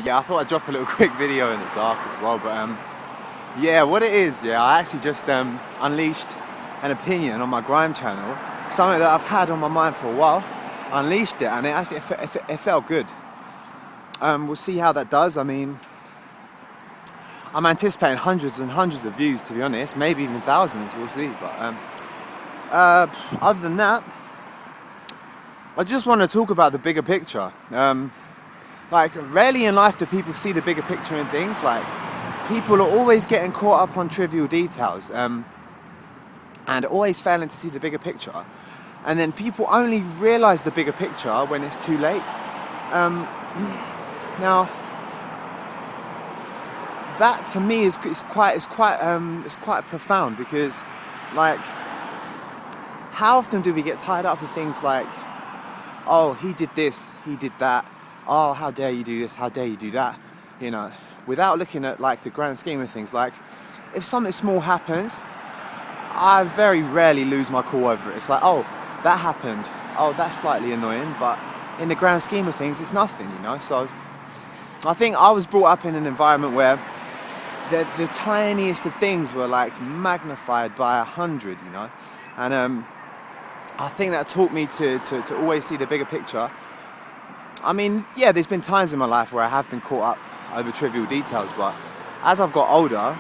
Yeah, I thought I'd drop a little quick video in the dark as well, but yeah, what it is, yeah, I actually just unleashed an opinion on my grime channel, something that I've had on my mind for a while. I unleashed it, and it felt good. We'll see how that does. I mean, I'm anticipating hundreds and hundreds of views, to be honest, maybe even thousands, we'll see. But other than that, I just want to talk about the bigger picture. Like, rarely in life do people see the bigger picture in things. Like, people are always getting caught up on trivial details and always failing to see the bigger picture. And then people only realise the bigger picture when it's too late. Now, that to me is quite profound, because, like, how often do we get tied up with things like, oh, he did this, he did that, oh, how dare you do this, how dare you do that, you know, without looking at, like, the grand scheme of things. Like, if something small happens, I very rarely lose my cool over it. It's like, oh, that happened, oh, that's slightly annoying, but in the grand scheme of things, it's nothing, you know. So I think I was brought up in an environment where the tiniest of things were, like, magnified by 100, you know. And I think that taught me to always see the bigger picture. I mean, yeah, there's been times in my life where I have been caught up over trivial details, but as I've got older,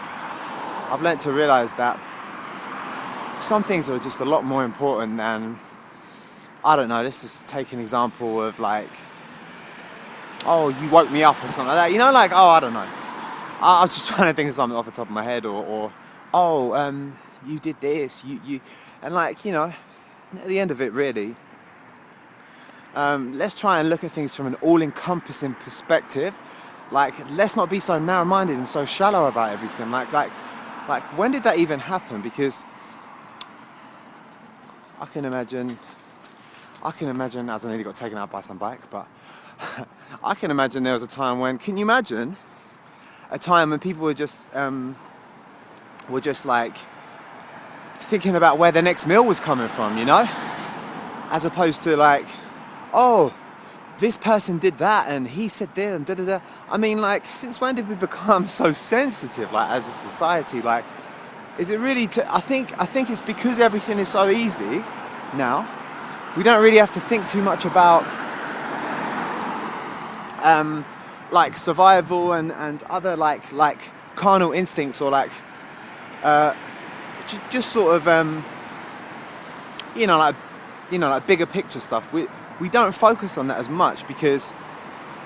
I've learnt to realise that some things are just a lot more important than, I don't know, let's just take an example of, like, oh, you woke me up or something like that, you know, like, oh, I don't know. I was just trying to think of something off the top of my head, or oh, you did this, you, and, like, you know, at the end of it, really, let's try and look at things from an all-encompassing perspective. Like, let's not be so narrow-minded and so shallow about everything. Like, when did that even happen? Because I can imagine, as I nearly got taken out by some bike, but I can imagine there was a time when, can you imagine a time when people were just like thinking about where their next meal was coming from, you know? As opposed to, like, oh, this person did that and he said this and da-da-da. I mean, like, since when did we become so sensitive, like, as a society? Like, is it really I think it's because everything is so easy now. We don't really have to think too much about like survival and other like carnal instincts, or like just sort of like bigger picture stuff. We don't focus on that as much because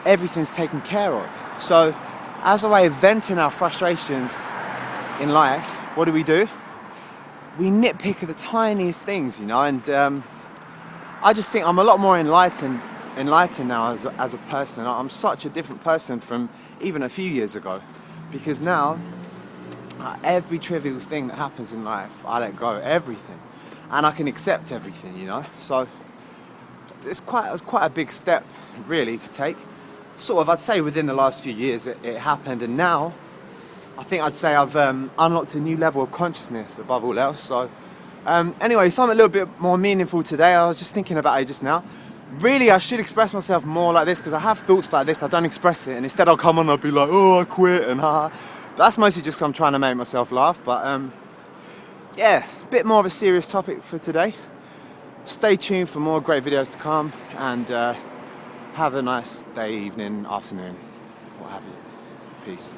everything's taken care of. So, as a way of venting our frustrations in life, what do? We nitpick at the tiniest things, you know. And I just think I'm a lot more enlightened now as a person. I'm such a different person from even a few years ago, because now every trivial thing that happens in life, I let go, everything, and I can accept everything, you know. So it's quite a big step, really, to take. Sort of, I'd say within the last few years it happened, and now I think I'd say I've unlocked a new level of consciousness above all else. So anyway, something a little bit more meaningful today. I was just thinking about it just now. Really, I should express myself more like this, because I have thoughts like this, I don't express it, and instead I'll come on and I'll be like, oh, I quit, and haha. But that's mostly just 'cause I'm trying to make myself laugh. But yeah, a bit more of a serious topic for today. Stay tuned for more great videos to come, and have a nice day, evening, afternoon, what have you. Peace.